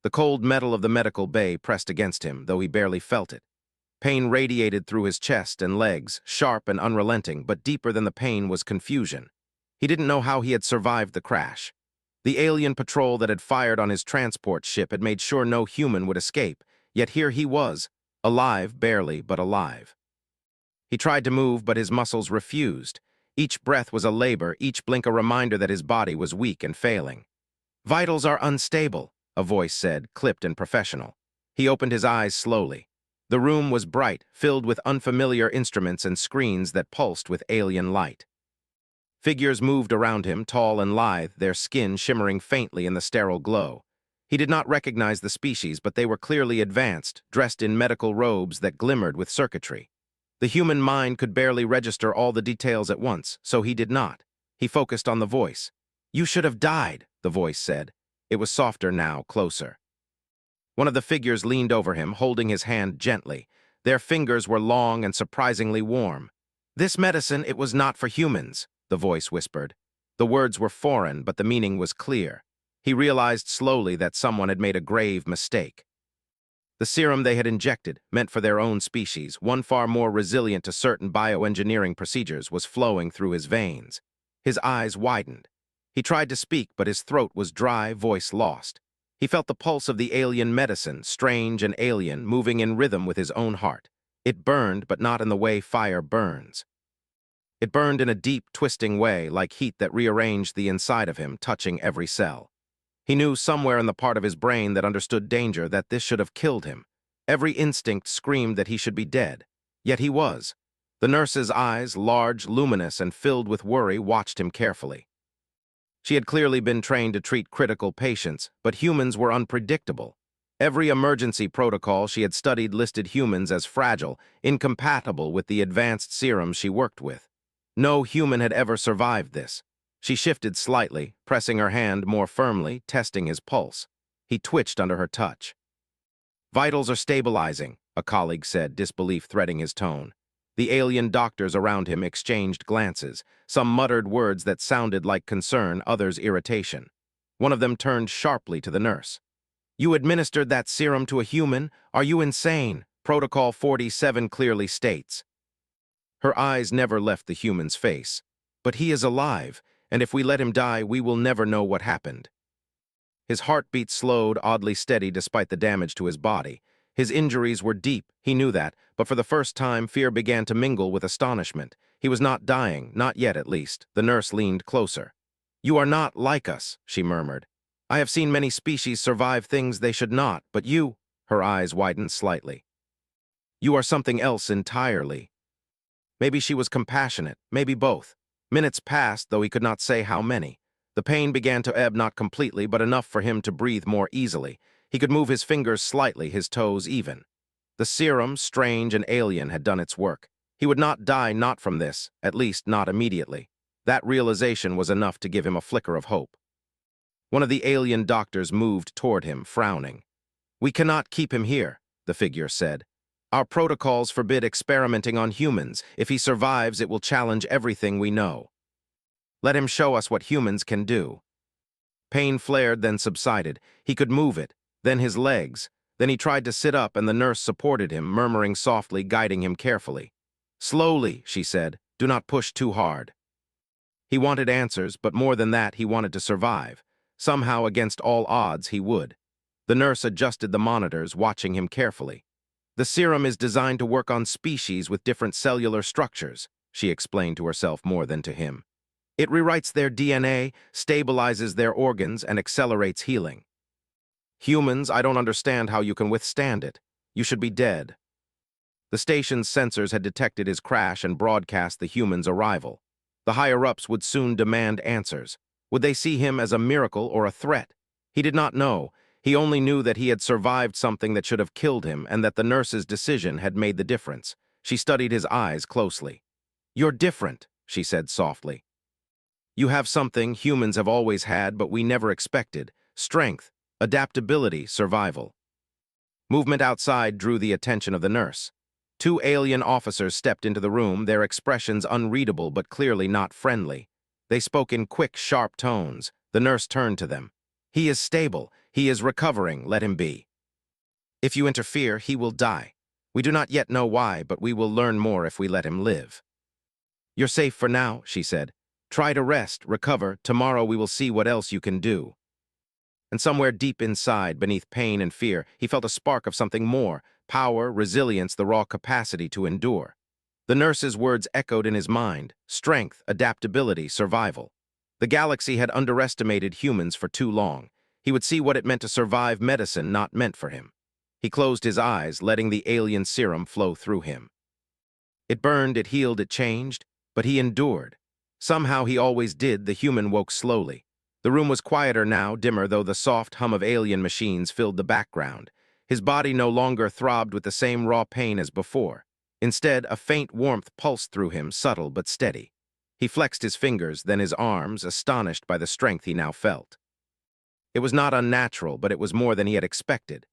The cold metal of the medical bay pressed against him, though he barely felt it. Pain radiated through his chest and legs, sharp and unrelenting, but deeper than the pain was confusion. He didn't know how he had survived the crash. The alien patrol that had fired on his transport ship had made sure no human would escape, yet here he was, alive barely, but alive. He tried to move, but his muscles refused. Each breath was a labor, each blink a reminder that his body was weak and failing. "Vitals are unstable," a voice said, clipped and professional. He opened his eyes slowly. The room was bright, filled with unfamiliar instruments and screens that pulsed with alien light. Figures moved around him, tall and lithe, their skin shimmering faintly in the sterile glow. He did not recognize the species, but they were clearly advanced, dressed in medical robes that glimmered with circuitry. The human mind could barely register all the details at once, so he did not. He focused on the voice. "You should have died," the voice said. It was softer now, closer. One of the figures leaned over him, holding his hand gently. Their fingers were long and surprisingly warm. "This medicine, it was not for humans," the voice whispered. The words were foreign, but the meaning was clear. He realized slowly that someone had made a grave mistake. The serum they had injected, meant for their own species, one far more resilient to certain bioengineering procedures, was flowing through his veins. His eyes widened. He tried to speak, but his throat was dry, voice lost. He felt the pulse of the alien medicine, strange and alien, moving in rhythm with his own heart. It burned, but not in the way fire burns. It burned in a deep, twisting way, like heat that rearranged the inside of him, touching every cell. He knew somewhere in the part of his brain that understood danger that this should have killed him. Every instinct screamed that he should be dead. Yet he was. The nurse's eyes, large, luminous, and filled with worry, watched him carefully. She had clearly been trained to treat critical patients, but humans were unpredictable. Every emergency protocol she had studied listed humans as fragile, incompatible with the advanced serums she worked with. No human had ever survived this. She shifted slightly, pressing her hand more firmly, testing his pulse. He twitched under her touch. "Vitals are stabilizing," a colleague said, disbelief threading his tone. The alien doctors around him exchanged glances, some muttered words that sounded like concern, others irritation. One of them turned sharply to the nurse. "You administered that serum to a human? Are you insane? Protocol 47 clearly states." Her eyes never left the human's face. "But he is alive, and if we let him die, we will never know what happened." His heartbeat slowed, oddly steady despite the damage to his body. His injuries were deep, he knew that, but for the first time fear began to mingle with astonishment. He was not dying, not yet at least. The nurse leaned closer. "You are not like us," she murmured. "I have seen many species survive things they should not, but you—" Her eyes widened slightly. "You are something else entirely." Maybe she was compassionate, maybe both. Minutes passed, though he could not say how many. The pain began to ebb, not completely, but enough for him to breathe more easily. He could move his fingers slightly, his toes even. The serum, strange and alien, had done its work. He would not die, not from this, at least not immediately. That realization was enough to give him a flicker of hope. One of the alien doctors moved toward him, frowning. "We cannot keep him here," the figure said. "Our protocols forbid experimenting on humans. If he survives, it will challenge everything we know. Let him show us what humans can do." Pain flared, then subsided. He could move it, then his legs. Then he tried to sit up, and the nurse supported him, murmuring softly, guiding him carefully. "Slowly," she said. "Do not push too hard." He wanted answers, but more than that, he wanted to survive. Somehow, against all odds, he would. The nurse adjusted the monitors, watching him carefully. "The serum is designed to work on species with different cellular structures," she explained to herself more than to him. "It rewrites their DNA, stabilizes their organs, and accelerates healing. Humans, I don't understand how you can withstand it. You should be dead." The station's sensors had detected his crash and broadcast the human's arrival. The higher-ups would soon demand answers. Would they see him as a miracle or a threat? He did not know. He only knew that he had survived something that should have killed him, and that the nurse's decision had made the difference. She studied his eyes closely. "You're different," she said softly. "You have something humans have always had, but we never expected. Strength, adaptability, survival." Movement outside drew the attention of the nurse. Two alien officers stepped into the room, their expressions unreadable but clearly not friendly. They spoke in quick, sharp tones. The nurse turned to them. "He is stable. He is recovering, let him be. If you interfere, he will die. We do not yet know why, but we will learn more if we let him live. You're safe for now, she said. Try to rest, recover. Tomorrow we will see what else you can do. And somewhere deep inside, beneath pain and fear, he felt a spark of something more: power, resilience, the raw capacity to endure. The nurse's words echoed in his mind: strength, adaptability, survival. The galaxy had underestimated humans for too long. He would see what it meant to survive medicine not meant for him. He closed his eyes, letting the alien serum flow through him. It burned, it healed, it changed, but he endured. Somehow he always did. The human woke slowly. The room was quieter now, dimmer, though the soft hum of alien machines filled the background. His body no longer throbbed with the same raw pain as before. Instead, a faint warmth pulsed through him, subtle but steady. He flexed his fingers, then his arms, astonished by the strength he now felt. It was not unnatural, but it was more than he had expected.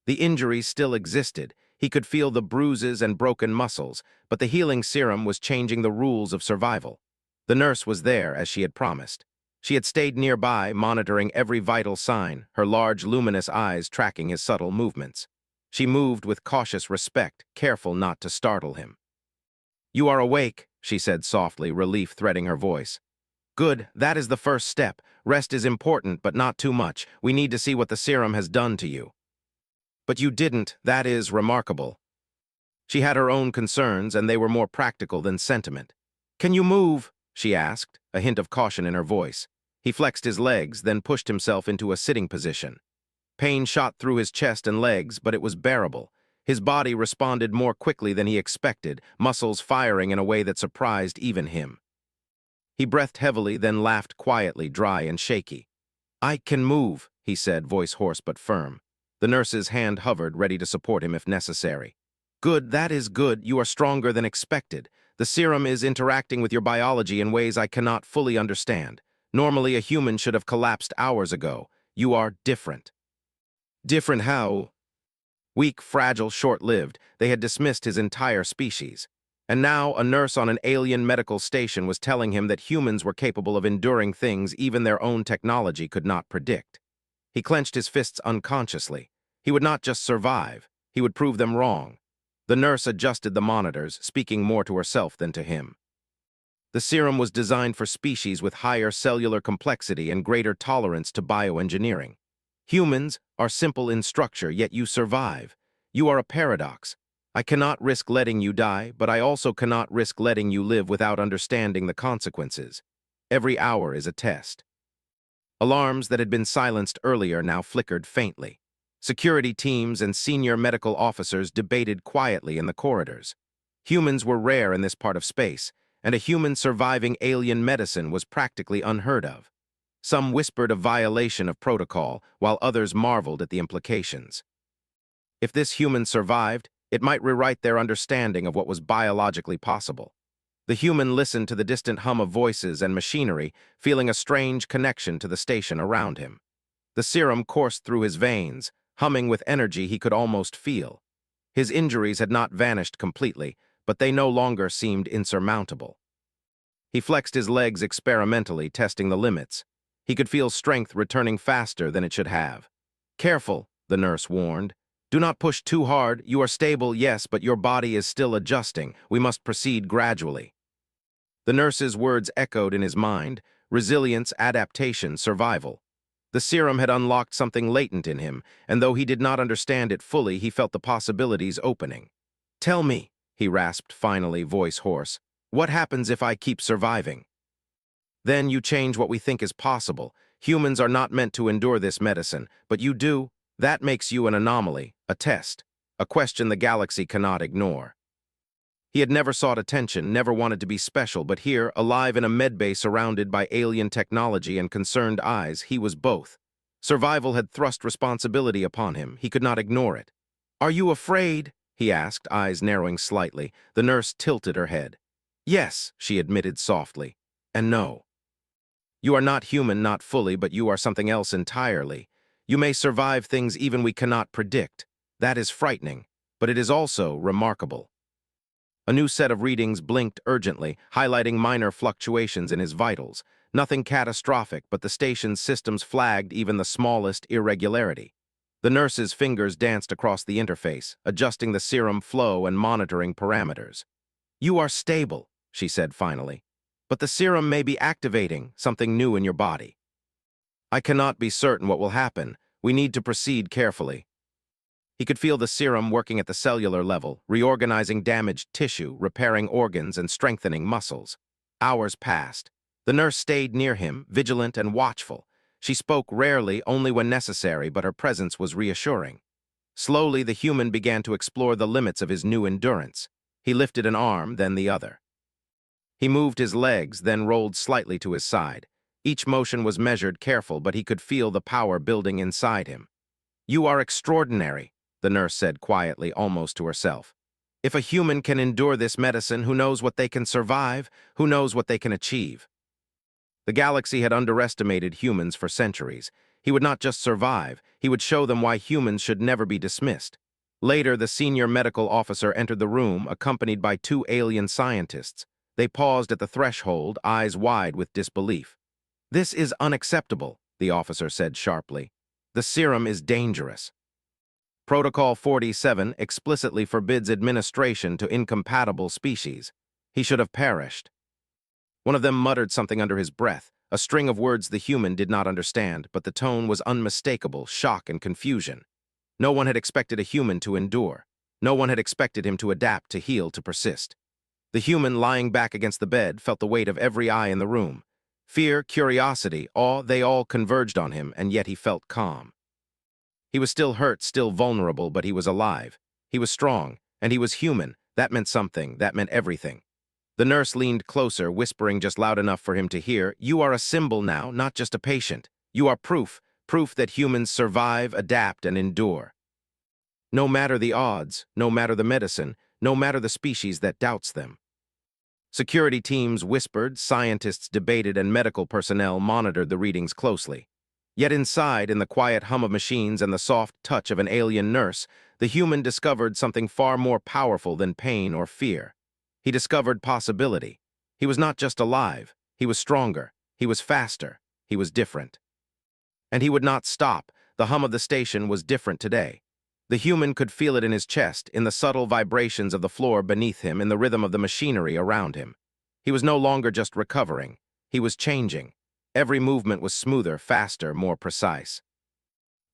The injuries still existed. He could feel the bruises and broken muscles, but the healing serum was changing the rules of survival. The nurse was there, as she had promised. She had stayed nearby, monitoring every vital sign, her large, luminous eyes tracking his subtle movements. She moved with cautious respect, careful not to startle him. "You are awake," she said softly, relief threading her voice. "Good, that is the first step. Rest is important, but not too much. We need to see what the serum has done to you." "But you didn't. That is remarkable." She had her own concerns, and they were more practical than sentiment. "Can you move?" she asked, a hint of caution in her voice. He flexed his legs, then pushed himself into a sitting position. Pain shot through his chest and legs, but it was bearable. His body responded more quickly than he expected, muscles firing in a way that surprised even him. He breathed heavily, then laughed quietly, dry and shaky. "I can move," he said, voice hoarse but firm. The nurse's hand hovered, ready to support him if necessary. "Good, that is good. You are stronger than expected. The serum is interacting with your biology in ways I cannot fully understand. Normally, a human should have collapsed hours ago. You are different." "Different how?" Weak, fragile, short-lived, they had dismissed his entire species. And now a nurse on an alien medical station was telling him that humans were capable of enduring things even their own technology could not predict. He clenched his fists unconsciously. He would not just survive, he would prove them wrong. The nurse adjusted the monitors, speaking more to herself than to him. The serum was designed for species with higher cellular complexity and greater tolerance to bioengineering. Humans are simple in structure, yet you survive. You are a paradox. I cannot risk letting you die, but I also cannot risk letting you live without understanding the consequences. Every hour is a test. Alarms that had been silenced earlier now flickered faintly. Security teams and senior medical officers debated quietly in the corridors. Humans were rare in this part of space, and a human surviving alien medicine was practically unheard of. Some whispered a violation of protocol, while others marveled at the implications. If this human survived, it might rewrite their understanding of what was biologically possible. The human listened to the distant hum of voices and machinery, feeling a strange connection to the station around him. The serum coursed through his veins, humming with energy he could almost feel. His injuries had not vanished completely, but they no longer seemed insurmountable. He flexed his legs experimentally, testing the limits. He could feel strength returning faster than it should have. "Careful," the nurse warned. "Do not push too hard. You are stable, yes, but your body is still adjusting. We must proceed gradually." The nurse's words echoed in his mind: resilience, adaptation, survival. The serum had unlocked something latent in him, and though he did not understand it fully, he felt the possibilities opening. "Tell me," he rasped finally, voice hoarse, "what happens if I keep surviving?" "Then you change what we think is possible. Humans are not meant to endure this medicine, but you do. That makes you an anomaly, a test, a question the galaxy cannot ignore." He had never sought attention, never wanted to be special, but here, alive in a medbay surrounded by alien technology and concerned eyes, he was both. Survival had thrust responsibility upon him. He could not ignore it. "Are you afraid?" he asked, eyes narrowing slightly. The nurse tilted her head. "Yes," she admitted softly, "and no. You are not human, not fully, but you are something else entirely. You may survive things even we cannot predict. That is frightening, but it is also remarkable." A new set of readings blinked urgently, highlighting minor fluctuations in his vitals. Nothing catastrophic, but the station's systems flagged even the smallest irregularity. The nurse's fingers danced across the interface, adjusting the serum flow and monitoring parameters. "You are stable," she said finally. "But the serum may be activating something new in your body. I cannot be certain what will happen. We need to proceed carefully." He could feel the serum working at the cellular level, reorganizing damaged tissue, repairing organs, and strengthening muscles. Hours passed. The nurse stayed near him, vigilant and watchful. She spoke rarely, only when necessary, but her presence was reassuring. Slowly, the human began to explore the limits of his new endurance. He lifted an arm, then the other. He moved his legs, then rolled slightly to his side. Each motion was measured, careful, but he could feel the power building inside him. "You are extraordinary," the nurse said quietly, almost to herself. "If a human can endure this medicine, who knows what they can survive? Who knows what they can achieve?" The galaxy had underestimated humans for centuries. He would not just survive, he would show them why humans should never be dismissed. Later, the senior medical officer entered the room, accompanied by two alien scientists. They paused at the threshold, eyes wide with disbelief. "This is unacceptable," the officer said sharply. "The serum is dangerous. Protocol 47 explicitly forbids administration to incompatible species. He should have perished." One of them muttered something under his breath, a string of words the human did not understand, but the tone was unmistakable, shock and confusion. No one had expected a human to endure. No one had expected him to adapt, to heal, to persist. The human, lying back against the bed, felt the weight of every eye in the room. Fear, curiosity, awe, they all converged on him, and yet he felt calm. He was still hurt, still vulnerable, but he was alive. He was strong, and he was human. That meant something. That meant everything. The nurse leaned closer, whispering just loud enough for him to hear, "You are a symbol now, not just a patient. You are proof that humans survive, adapt, and endure. No matter the odds, no matter the medicine, no matter the species that doubts them." Security teams whispered, scientists debated, and medical personnel monitored the readings closely. Yet inside, in the quiet hum of machines and the soft touch of an alien nurse, the human discovered something far more powerful than pain or fear. He discovered possibility. He was not just alive, he was stronger, he was faster, he was different. And he would not stop. The hum of the station was different today. The human could feel it in his chest, in the subtle vibrations of the floor beneath him, in the rhythm of the machinery around him. He was no longer just recovering. He was changing. Every movement was smoother, faster, more precise.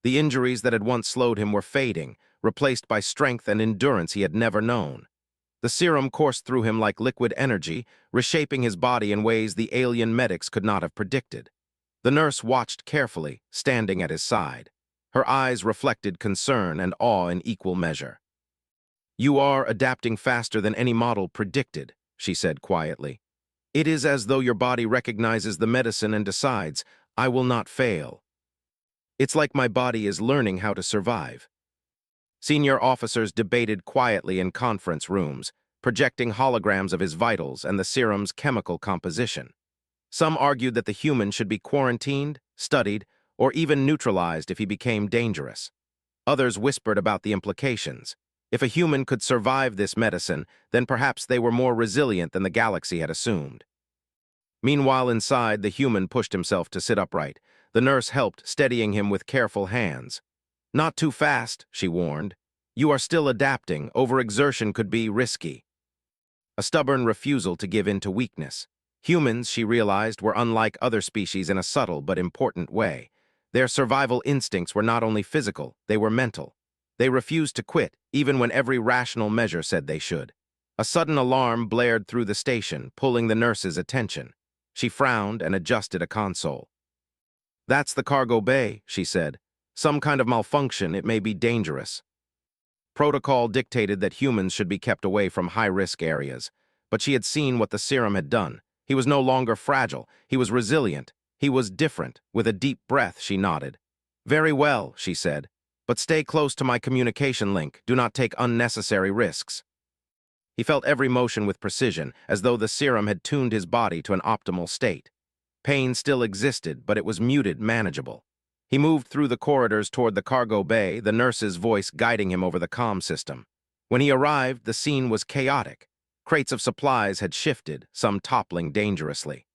The injuries that had once slowed him were fading, replaced by strength and endurance he had never known. The serum coursed through him like liquid energy, reshaping his body in ways the alien medics could not have predicted. The nurse watched carefully, standing at his side. Her eyes reflected concern and awe in equal measure. "You are adapting faster than any model predicted," she said quietly. "It is as though your body recognizes the medicine and decides, I will not fail. It's like my body is learning how to survive." Senior officers debated quietly in conference rooms, projecting holograms of his vitals and the serum's chemical composition. Some argued that the human should be quarantined, studied, or even neutralized if he became dangerous. Others whispered about the implications. If a human could survive this medicine, then perhaps they were more resilient than the galaxy had assumed. Meanwhile, inside, the human pushed himself to sit upright. The nurse helped, steadying him with careful hands. "Not too fast," she warned. "You are still adapting. Overexertion could be risky." A stubborn refusal to give in to weakness. Humans, she realized, were unlike other species in a subtle but important way. Their survival instincts were not only physical, they were mental. They refused to quit, even when every rational measure said they should. A sudden alarm blared through the station, pulling the nurse's attention. She frowned and adjusted a console. "That's the cargo bay," she said. "Some kind of malfunction. It may be dangerous." Protocol dictated that humans should be kept away from high-risk areas. But she had seen what the serum had done. He was no longer fragile. He was resilient. He was different. With a deep breath, she nodded. "Very well," she said. "But stay close to my communication link. Do not take unnecessary risks." He felt every motion with precision, as though the serum had tuned his body to an optimal state. Pain still existed, but it was muted, manageable. He moved through the corridors toward the cargo bay, the nurse's voice guiding him over the comm system. When he arrived, the scene was chaotic. Crates of supplies had shifted, some toppling dangerously.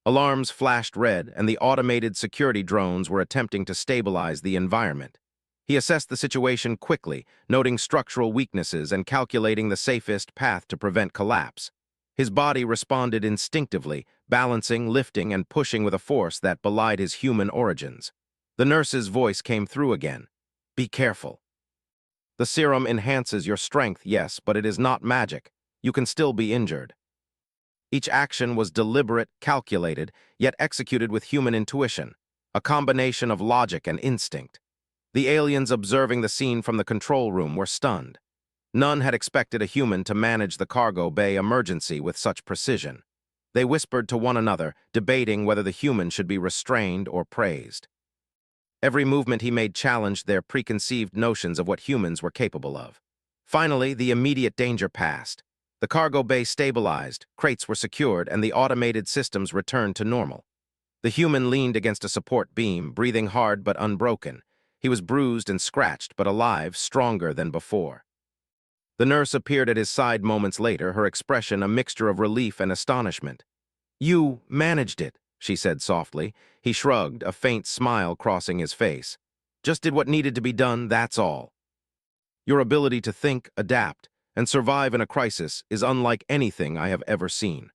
Alarms flashed red, and the automated security drones were attempting to stabilize the environment. He assessed the situation quickly, noting structural weaknesses and calculating the safest path to prevent collapse. His body responded instinctively, balancing, lifting, and pushing with a force that belied his human origins. The nurse's voice came through again. "Be careful. The serum enhances your strength, yes, but it is not magic. You can still be injured." Each action was deliberate, calculated, yet executed with human intuition, a combination of logic and instinct. The aliens observing the scene from the control room were stunned. None had expected a human to manage the cargo bay emergency with such precision. They whispered to one another, debating whether the human should be restrained or praised. Every movement he made challenged their preconceived notions of what humans were capable of. Finally, the immediate danger passed. The cargo bay stabilized, crates were secured, and the automated systems returned to normal. The human leaned against a support beam, breathing hard but unbroken. He was bruised and scratched, but alive, stronger than before. The nurse appeared at his side moments later, her expression a mixture of relief and astonishment. "You managed it," she said softly. He shrugged, a faint smile crossing his face. "Just did what needed to be done, that's all. Your ability to think, adapt, and survive in a crisis is unlike anything I have ever seen."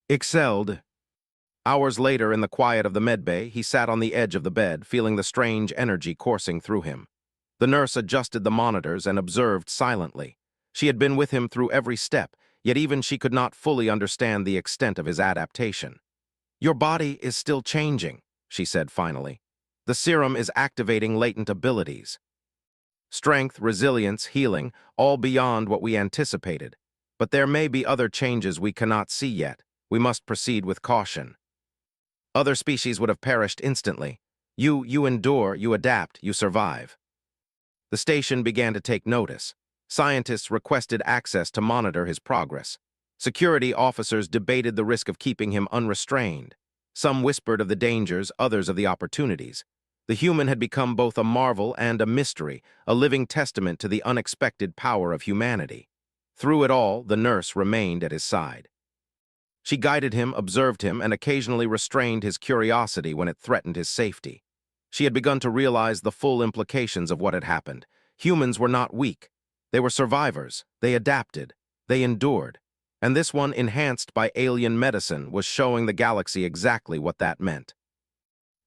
Excelled. Hours later, in the quiet of the medbay, he sat on the edge of the bed, feeling the strange energy coursing through him. The nurse adjusted the monitors and observed silently. She had been with him through every step, yet even she could not fully understand the extent of his adaptation. "Your body is still changing," she said finally. "The serum is activating latent abilities. Strength, resilience, healing, all beyond what we anticipated. But there may be other changes we cannot see yet. We must proceed with caution. Other species would have perished instantly. You endure, you adapt, you survive." The station began to take notice. Scientists requested access to monitor his progress. Security officers debated the risk of keeping him unrestrained. Some whispered of the dangers, others of the opportunities. The human had become both a marvel and a mystery, a living testament to the unexpected power of humanity. Through it all, the nurse remained at his side. She guided him, observed him, and occasionally restrained his curiosity when it threatened his safety. She had begun to realize the full implications of what had happened. Humans were not weak. They were survivors. They adapted. They endured. And this one, enhanced by alien medicine, was showing the galaxy exactly what that meant.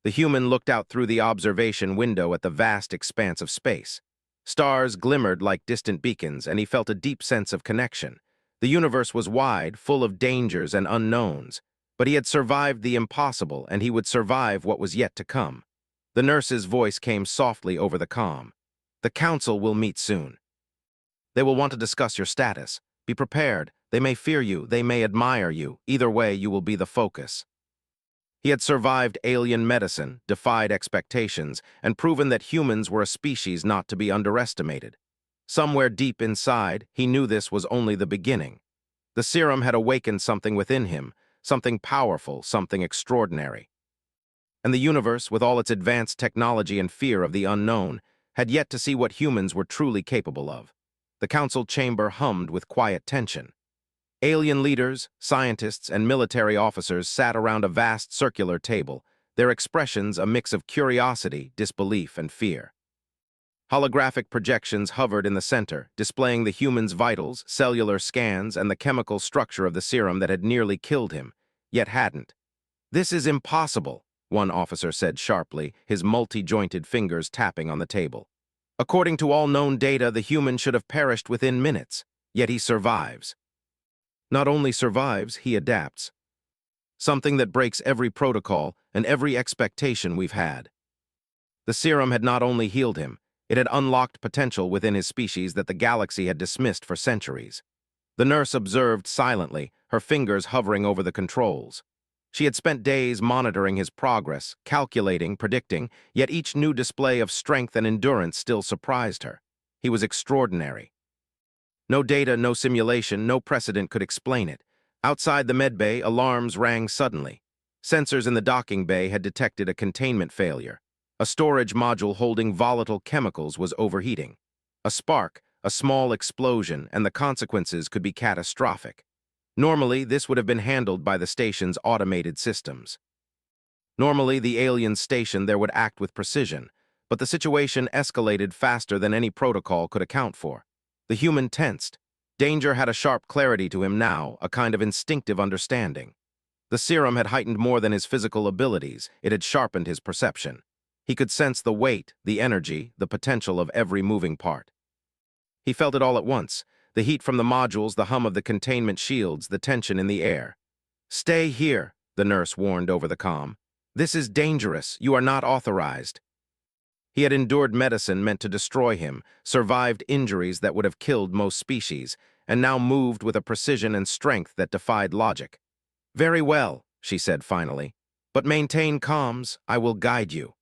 The human looked out through the observation window at the vast expanse of space. Stars glimmered like distant beacons, and he felt a deep sense of connection. The universe was wide, full of dangers and unknowns, but he had survived the impossible, and he would survive what was yet to come. The nurse's voice came softly over the comm. "The council will meet soon. They will want to discuss your status. Be prepared. They may fear you, they may admire you. Either way, you will be the focus." He had survived alien medicine, defied expectations, and proven that humans were a species not to be underestimated. Somewhere deep inside, he knew this was only the beginning. The serum had awakened something within him, something powerful, something extraordinary. And the universe, with all its advanced technology and fear of the unknown, had yet to see what humans were truly capable of. The council chamber hummed with quiet tension. Alien leaders, scientists, and military officers sat around a vast circular table, their expressions a mix of curiosity, disbelief, and fear. Holographic projections hovered in the center, displaying the human's vitals, cellular scans, and the chemical structure of the serum that had nearly killed him, yet hadn't. "This is impossible," one officer said sharply, his multi-jointed fingers tapping on the table. "According to all known data, the human should have perished within minutes, yet he survives. Not only survives, he adapts. Something that breaks every protocol and every expectation we've had." The serum had not only healed him, it had unlocked potential within his species that the galaxy had dismissed for centuries. The nurse observed silently, her fingers hovering over the controls. She had spent days monitoring his progress, calculating, predicting, yet each new display of strength and endurance still surprised her. He was extraordinary. No data, no simulation, no precedent could explain it. Outside the medbay, alarms rang suddenly. Sensors in the docking bay had detected a containment failure. A storage module holding volatile chemicals was overheating. A spark, a small explosion, and the consequences could be catastrophic. Normally, this would have been handled by the station's automated systems. Normally, the alien station there would act with precision, but the situation escalated faster than any protocol could account for. The human tensed. Danger had a sharp clarity to him now, a kind of instinctive understanding. The serum had heightened more than his physical abilities, it had sharpened his perception. He could sense the weight, the energy, the potential of every moving part. He felt it all at once, the heat from the modules, the hum of the containment shields, the tension in the air. "Stay here," the nurse warned over the comm. "This is dangerous. You are not authorized." He had endured medicine meant to destroy him, survived injuries that would have killed most species, and now moved with a precision and strength that defied logic. "Very well," she said finally, "but maintain comms. I will guide you."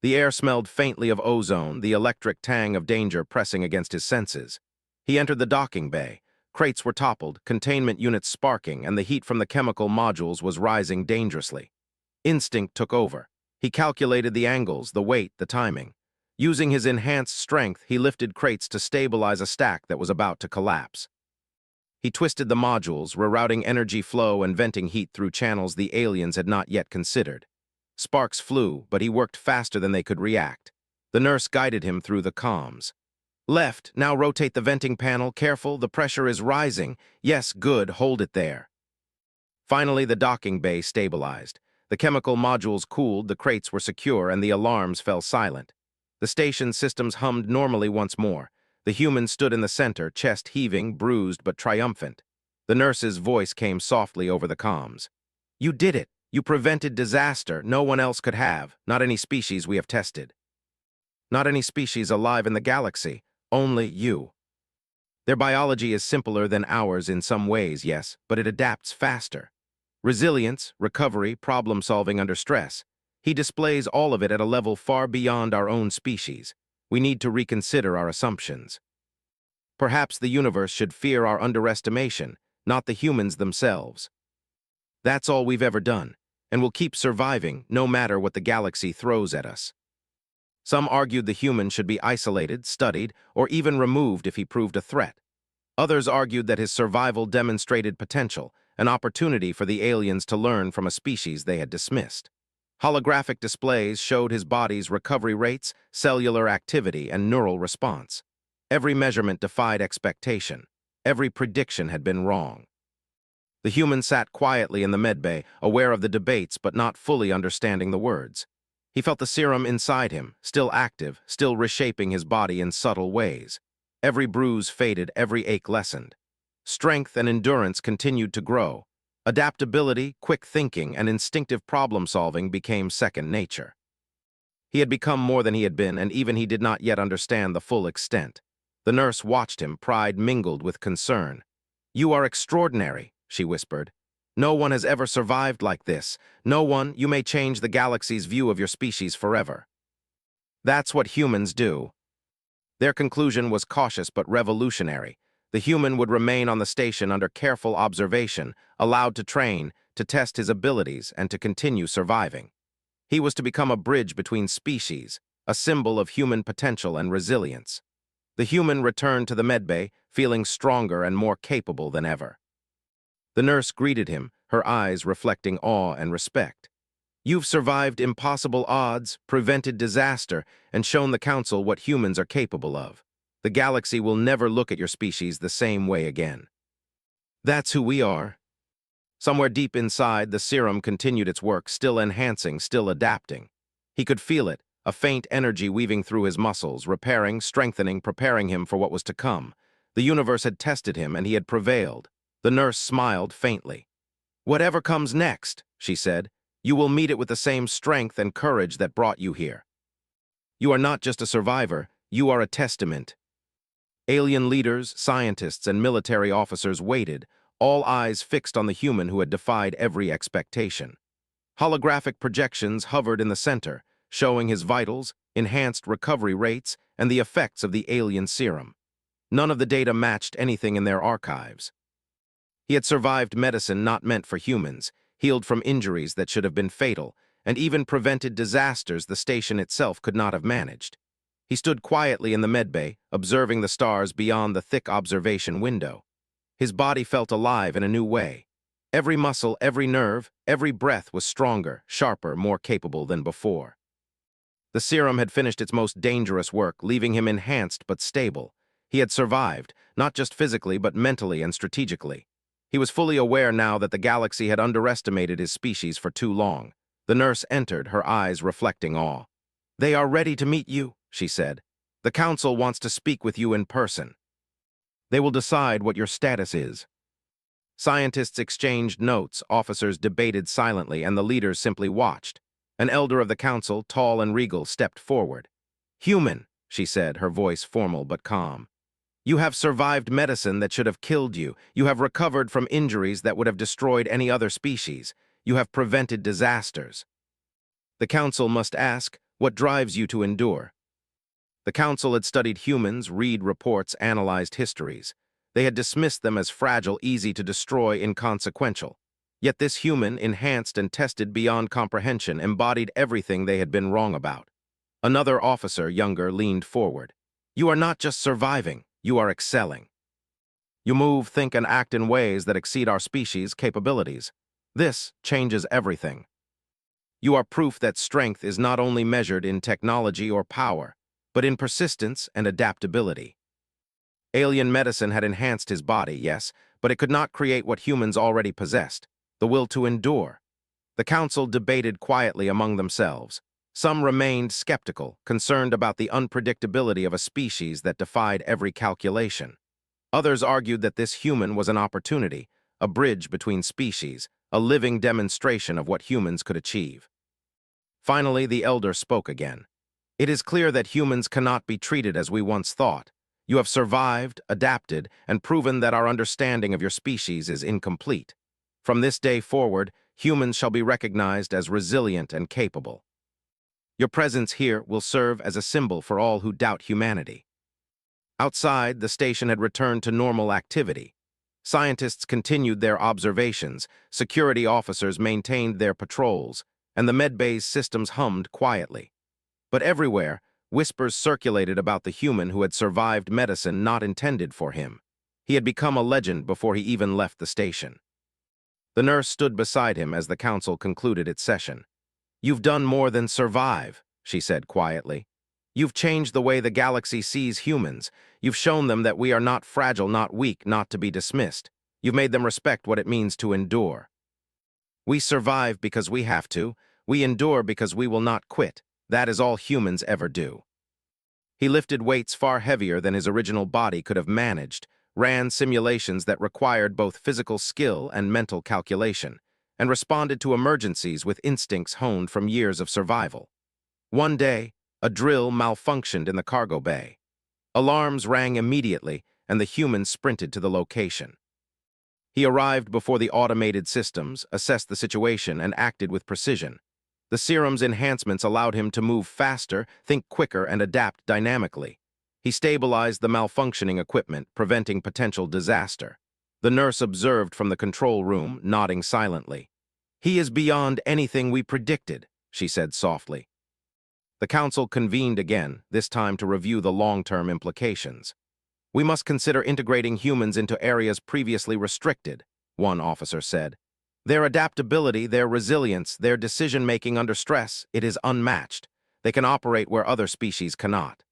The air smelled faintly of ozone, the electric tang of danger pressing against his senses. He entered the docking bay. Crates were toppled, containment units sparking, and the heat from the chemical modules was rising dangerously. Instinct took over. He calculated the angles, the weight, the timing. Using his enhanced strength, he lifted crates to stabilize a stack that was about to collapse. He twisted the modules, rerouting energy flow and venting heat through channels the aliens had not yet considered. Sparks flew, but he worked faster than they could react. The nurse guided him through the comms. "Left, now rotate the venting panel, careful, the pressure is rising. Yes, good, hold it there." Finally, the docking bay stabilized. The chemical modules cooled, the crates were secure, and the alarms fell silent. The station systems hummed normally once more. The human stood in the center, chest heaving, bruised but triumphant. The nurse's voice came softly over the comms. "You did it. You prevented disaster no one else could have, not any species we have tested. Not any species alive in the galaxy, only you. Their biology is simpler than ours in some ways, yes, but it adapts faster. Resilience, recovery, problem-solving under stress. He displays all of it at a level far beyond our own species. We need to reconsider our assumptions. Perhaps the universe should fear our underestimation, not the humans themselves. That's all we've ever done, and we'll keep surviving no matter what the galaxy throws at us." Some argued the human should be isolated, studied, or even removed if he proved a threat. Others argued that his survival demonstrated potential, an opportunity for the aliens to learn from a species they had dismissed. Holographic displays showed his body's recovery rates, cellular activity, and neural response. Every measurement defied expectation. Every prediction had been wrong. The human sat quietly in the medbay, aware of the debates but not fully understanding the words. He felt the serum inside him, still active, still reshaping his body in subtle ways. Every bruise faded, every ache lessened. Strength and endurance continued to grow. Adaptability, quick thinking, and instinctive problem-solving became second nature. He had become more than he had been, and even he did not yet understand the full extent. The nurse watched him, pride mingled with concern. "You are extraordinary," she whispered. "No one has ever survived like this. No one, you may change the galaxy's view of your species forever." That's what humans do. Their conclusion was cautious but revolutionary. The human would remain on the station under careful observation, allowed to train, to test his abilities, and to continue surviving. He was to become a bridge between species, a symbol of human potential and resilience. The human returned to the medbay, feeling stronger and more capable than ever. The nurse greeted him, her eyes reflecting awe and respect. "You've survived impossible odds, prevented disaster, and shown the Council what humans are capable of. The galaxy will never look at your species the same way again." "That's who we are." Somewhere deep inside, the serum continued its work, still enhancing, still adapting. He could feel it, a faint energy weaving through his muscles, repairing, strengthening, preparing him for what was to come. The universe had tested him, and he had prevailed. The nurse smiled faintly. "Whatever comes next," she said, "you will meet it with the same strength and courage that brought you here. You are not just a survivor, you are a testament." Alien leaders, scientists, and military officers waited, all eyes fixed on the human who had defied every expectation. Holographic projections hovered in the center, showing his vitals, enhanced recovery rates, and the effects of the alien serum. None of the data matched anything in their archives. He had survived medicine not meant for humans, healed from injuries that should have been fatal, and even prevented disasters the station itself could not have managed. He stood quietly in the medbay, observing the stars beyond the thick observation window. His body felt alive in a new way. Every muscle, every nerve, every breath was stronger, sharper, more capable than before. The serum had finished its most dangerous work, leaving him enhanced but stable. He had survived, not just physically but mentally and strategically. He was fully aware now that the galaxy had underestimated his species for too long. The nurse entered, her eyes reflecting awe. "They are ready to meet you," she said. "The council wants to speak with you in person. They will decide what your status is." Scientists exchanged notes, officers debated silently, and the leaders simply watched. An elder of the council, tall and regal, stepped forward. "Human," she said, her voice formal but calm. "You have survived medicine that should have killed you. You have recovered from injuries that would have destroyed any other species. You have prevented disasters. The council must ask, what drives you to endure?" The council had studied humans, read reports, analyzed histories. They had dismissed them as fragile, easy to destroy, inconsequential. Yet this human, enhanced and tested beyond comprehension, embodied everything they had been wrong about. Another officer, younger, leaned forward. "You are not just surviving, you are excelling. You move, think, and act in ways that exceed our species' capabilities. This changes everything. You are proof that strength is not only measured in technology or power, but in persistence and adaptability." Alien medicine had enhanced his body, yes, but it could not create what humans already possessed, the will to endure. The council debated quietly among themselves. Some remained skeptical, concerned about the unpredictability of a species that defied every calculation. Others argued that this human was an opportunity, a bridge between species, a living demonstration of what humans could achieve. Finally, the elder spoke again. "It is clear that humans cannot be treated as we once thought. You have survived, adapted, and proven that our understanding of your species is incomplete. From this day forward, humans shall be recognized as resilient and capable. Your presence here will serve as a symbol for all who doubt humanity." Outside, the station had returned to normal activity. Scientists continued their observations, security officers maintained their patrols, and the medbay's systems hummed quietly. But everywhere, whispers circulated about the human who had survived medicine not intended for him. He had become a legend before he even left the station. The nurse stood beside him as the council concluded its session. "You've done more than survive," she said quietly. "You've changed the way the galaxy sees humans. You've shown them that we are not fragile, not weak, not to be dismissed. You've made them respect what it means to endure. We survive because we have to. We endure because we will not quit. That is all humans ever do." He lifted weights far heavier than his original body could have managed, ran simulations that required both physical skill and mental calculation, and responded to emergencies with instincts honed from years of survival. One day, a drill malfunctioned in the cargo bay. Alarms rang immediately, and the human sprinted to the location. He arrived before the automated systems, assessed the situation, and acted with precision. The serum's enhancements allowed him to move faster, think quicker, and adapt dynamically. He stabilized the malfunctioning equipment, preventing potential disaster. The nurse observed from the control room, nodding silently. "He is beyond anything we predicted," she said softly. The council convened again, this time to review the long-term implications. "We must consider integrating humans into areas previously restricted," one officer said. "Their adaptability, their resilience, their decision-making under stress, it is unmatched. They can operate where other species cannot.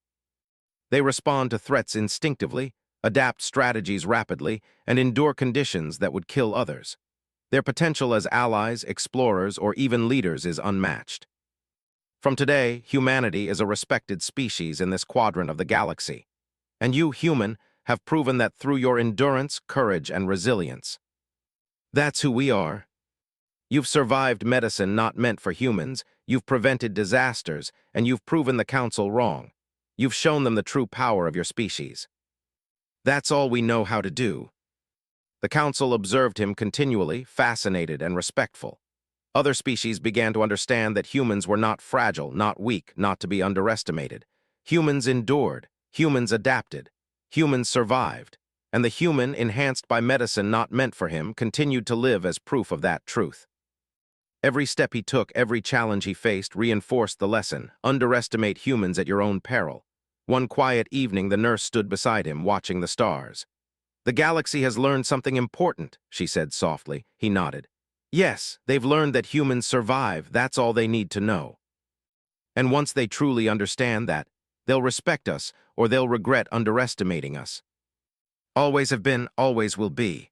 They respond to threats instinctively, adapt strategies rapidly, and endure conditions that would kill others. Their potential as allies, explorers, or even leaders is unmatched. From today, humanity is a respected species in this quadrant of the galaxy. And you, human, have proven that through your endurance, courage, and resilience. That's who we are. You've survived medicine not meant for humans, you've prevented disasters, and you've proven the council wrong. You've shown them the true power of your species. That's all we know how to do." The council observed him continually, fascinated and respectful. Other species began to understand that humans were not fragile, not weak, not to be underestimated. Humans endured, humans adapted, humans survived, and the human, enhanced by medicine not meant for him, continued to live as proof of that truth. Every step he took, every challenge he faced, reinforced the lesson: underestimate humans at your own peril. One quiet evening, the nurse stood beside him, watching the stars. The galaxy has learned something important, she said softly. He nodded. Yes, they've learned that humans survive. That's all they need to know. And once they truly understand that, they'll respect us or they'll regret underestimating us. Always have been, always will be.